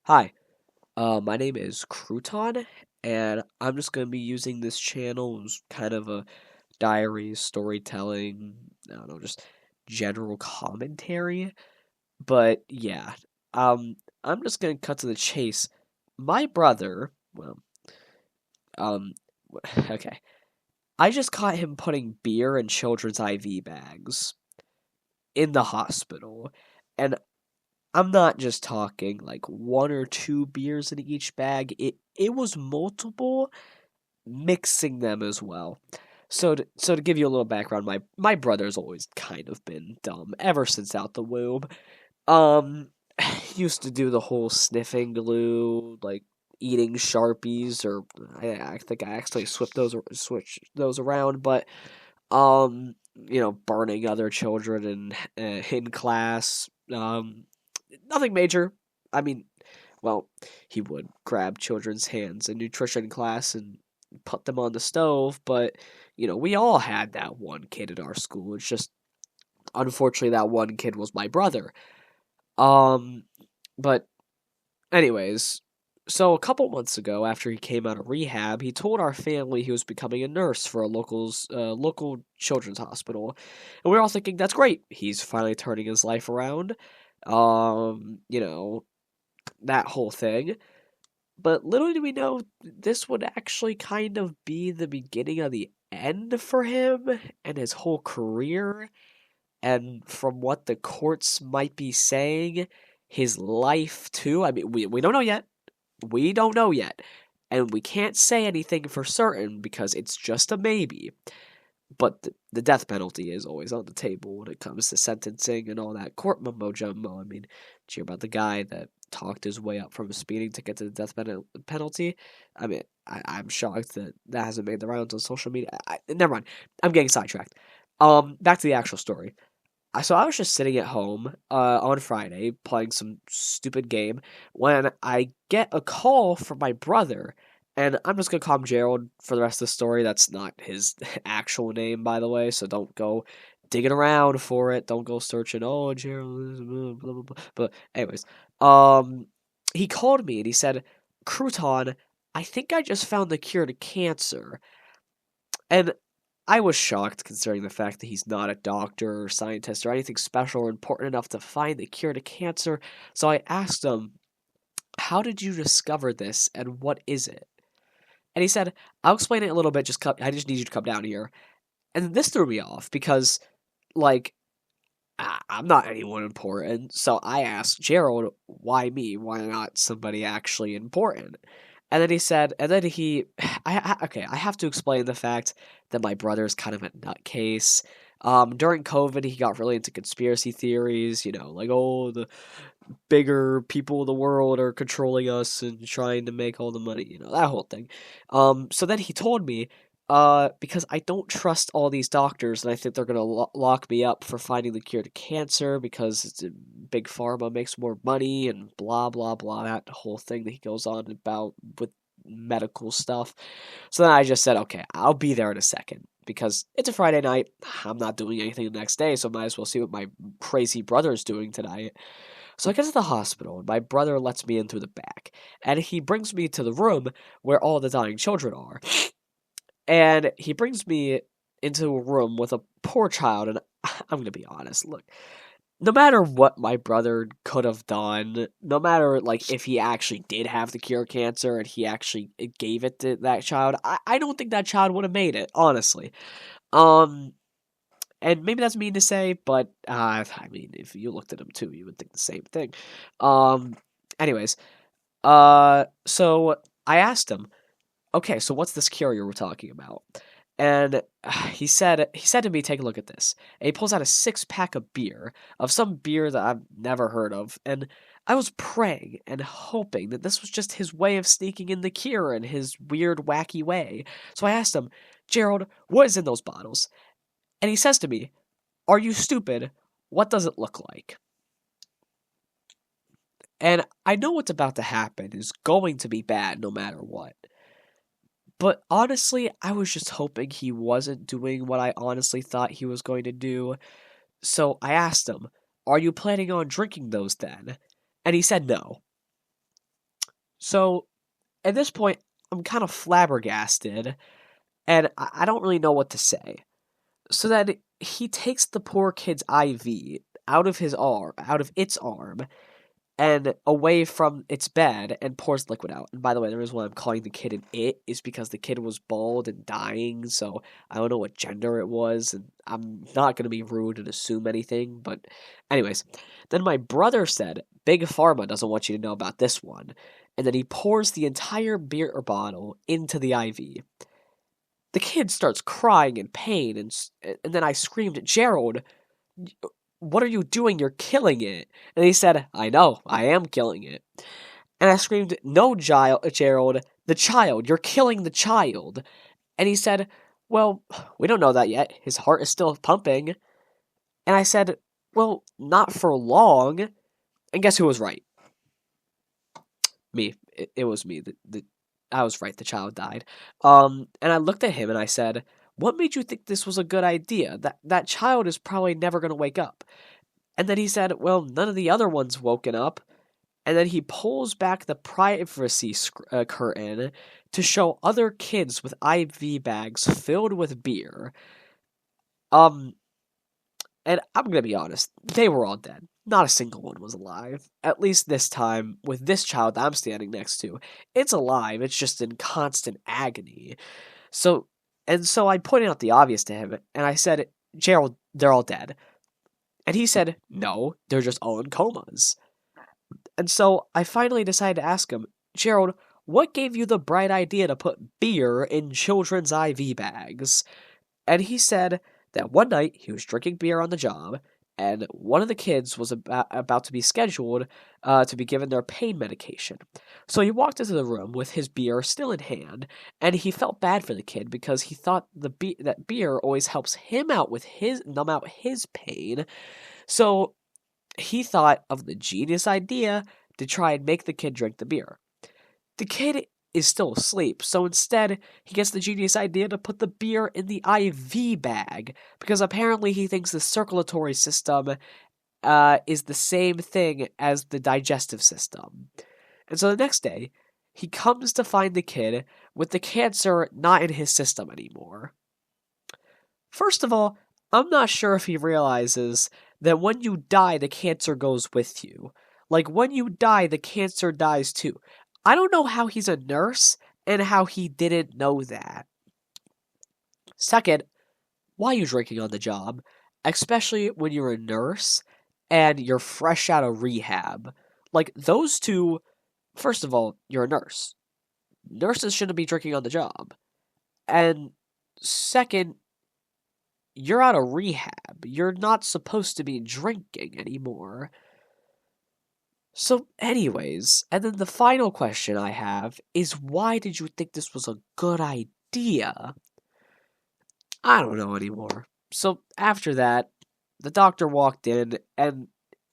Hi, my name is Crouton, and I'm just going to be using this channel as kind of a diary, storytelling, I don't know, just general commentary. But yeah, um, I'm just going to cut to the chase. My brother, um, okay, I just caught him putting beer in children's IV bags in the hospital, and I'm not just talking like one or two beers in each bag. It was multiple, mixing them as well. So to give you a little background, my brother's always kind of been dumb ever since out the womb. Um, he used to do the whole sniffing glue, like eating Sharpies, or I think I actually switched those around, but burning other children in class. Nothing major. I mean, well, he would grab children's hands in nutrition class and put them on the stove, but we all had that one kid at our school. It's just unfortunately that one kid was my brother. Um, but anyways, so a couple months ago, after he came out of rehab, he told our family he was becoming a nurse for a local children's hospital, and we were all thinking that's great. He's finally turning his life around. You know that whole thing. But little did we know this would actually kind of be the beginning of the end for him and his whole career. And from what the courts might be saying, his life too. I mean, we don't know yet. We don't know yet. And we can't say anything for certain because it's just a maybe. But the death penalty is always on the table when it comes to sentencing and all that court mumbo jumbo. I mean, did you hear about the guy that talked his way up from a speeding ticket to the death penalty? I mean, I'm shocked that that hasn't made the rounds on social media. Never mind. I'm getting sidetracked. Back to the actual story. So I was just sitting at home on Friday playing some stupid game when I get a call from my brother, and I'm just gonna call him Gerald for the rest of the story. That's not his actual name, by the way, so don't go digging around for it. Don't go searching. Oh, Gerald, blah blah blah. But anyways, um, he called me and he said, "Crouton, I think I just found the cure to cancer." And I was shocked considering the fact that he's not a doctor or scientist or anything special or important enough to find the cure to cancer. So I asked him, "How did you discover this and what is it?" And he said, "I'll explain it a little bit. I just need you to come down here." And this threw me off because, like, I'm not anyone important. So I asked Gerald, "Why me? Why not somebody actually important?" And then he said, and then he, okay, I have to explain the fact that my brother's kind of a nutcase. During COVID, he got really into conspiracy theories, like, oh, the bigger people in the world are controlling us and trying to make all the money, that whole thing. So then he told me, because I don't trust all these doctors and I think they're gonna lock me up for finding the cure to cancer because big pharma makes more money and blah blah blah, that whole thing that he goes on about with medical stuff. So then I just said, okay, I'll be there in a second because it's a Friday night. I'm not doing anything the next day, so I might as well see what my crazy brother's doing tonight. So I get to the hospital, and my brother lets me in through the back, and he brings me to the room where all the dying children are. And he brings me into a room with a poor child, and I'm gonna be honest, look, no matter what my brother could have done, no matter like if he actually did have the cure cancer and he actually gave it to that child, I don't think that child would have made it, honestly. Um, and maybe that's mean to say, but I mean, if you looked at him too, you would think the same thing. Um, anyways, so I asked him, okay, so what's this cure you were talking about? And he said to me, take a look at this. And he pulls out a 6-pack of beer, of some beer that I've never heard of. And I was praying and hoping that this was just his way of sneaking in the cure in his weird, wacky way. So I asked him, Gerald, what is in those bottles? And he says to me, are you stupid? What does it look like? And I know what's about to happen is going to be bad no matter what. But honestly, I was just hoping he wasn't doing what I honestly thought he was going to do. So I asked him, are you planning on drinking those then? And he said no. So at this point, I'm kind of flabbergasted, and I don't really know what to say. So then he takes the poor kid's IV out of its arm, and away from its bed and pours liquid out. And by the way, the reason why I'm calling the kid an it is because the kid was bald and dying, so I don't know what gender it was, and I'm not going to be rude and assume anything, but anyways. Then my brother said, Big Pharma doesn't want you to know about this one, and then he pours the entire beer bottle into the IV. The kid starts crying in pain, and then I screamed, Gerald, what are you doing? You're killing it. And he said, I know, I am killing it. And I screamed, no, Gerald, the child, you're killing the child. And he said, well, we don't know that yet. His heart is still pumping. And I said, well, not for long. And guess who was right? Me. It was me. I was right, the child died. And I looked at him and I said, what made you think this was a good idea? That child is probably never going to wake up. And then he said, well, none of the other ones woken up. And then he pulls back the privacy curtain to show other kids with IV bags filled with beer. And I'm going to be honest, they were all dead. Not a single one was alive. At least this time, with this child I'm standing next to. It's alive, it's just in constant agony. So I pointed out the obvious to him, and I said, Gerald, they're all dead. And he said, no, they're just all in comas. And so I finally decided to ask him, Gerald, what gave you the bright idea to put beer in children's IV bags? And he said that one night he was drinking beer on the job, and one of the kids was about to be scheduled to be given their pain medication. So he walked into the room with his beer still in hand, and he felt bad for the kid because he thought that beer always helps him out with numb out his pain. So he thought of the genius idea to try and make the kid drink the beer. The kid is still asleep, so instead he gets the genius idea to put the beer in the IV bag, because apparently he thinks the circulatory system is the same thing as the digestive system. And so the next day, he comes to find the kid with the cancer not in his system anymore. First of all, I'm not sure if he realizes that when you die, the cancer goes with you. Like, when you die, the cancer dies too. I don't know how he's a nurse and how he didn't know that. Second, why are you drinking on the job? Especially when you're a nurse and you're fresh out of rehab. Like, those two, first of all, you're a nurse. Nurses shouldn't be drinking on the job. And second, you're out of rehab. You're not supposed to be drinking anymore. So anyways, and then the final question I have is, why did you think this was a good idea? I don't know anymore. So after that, the doctor walked in and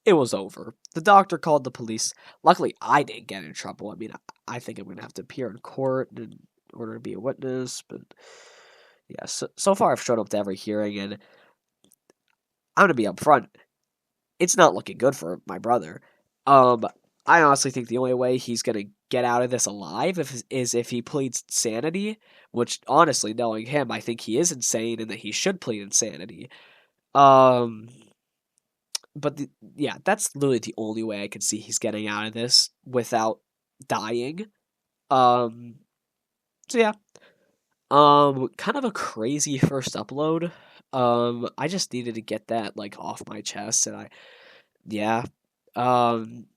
it was over. The doctor called the police. Luckily, I didn't get in trouble. I mean, I think I'm going to have to appear in court in order to be a witness, but yeah, so far I've shown up to every hearing, and I'm going to be upfront. It's not looking good for my brother. I honestly think the only way he's gonna get out of this alive is if he pleads insanity, which, honestly, knowing him, I think he is insane and that he should plead insanity. Um, but yeah, that's literally the only way I can see he's getting out of this without dying. Um, so yeah. Kind of a crazy first upload. I just needed to get that, like, off my chest, and yeah. Um,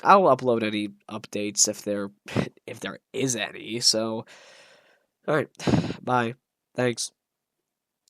I'll upload any updates if there is any. So, all right, bye. Thanks.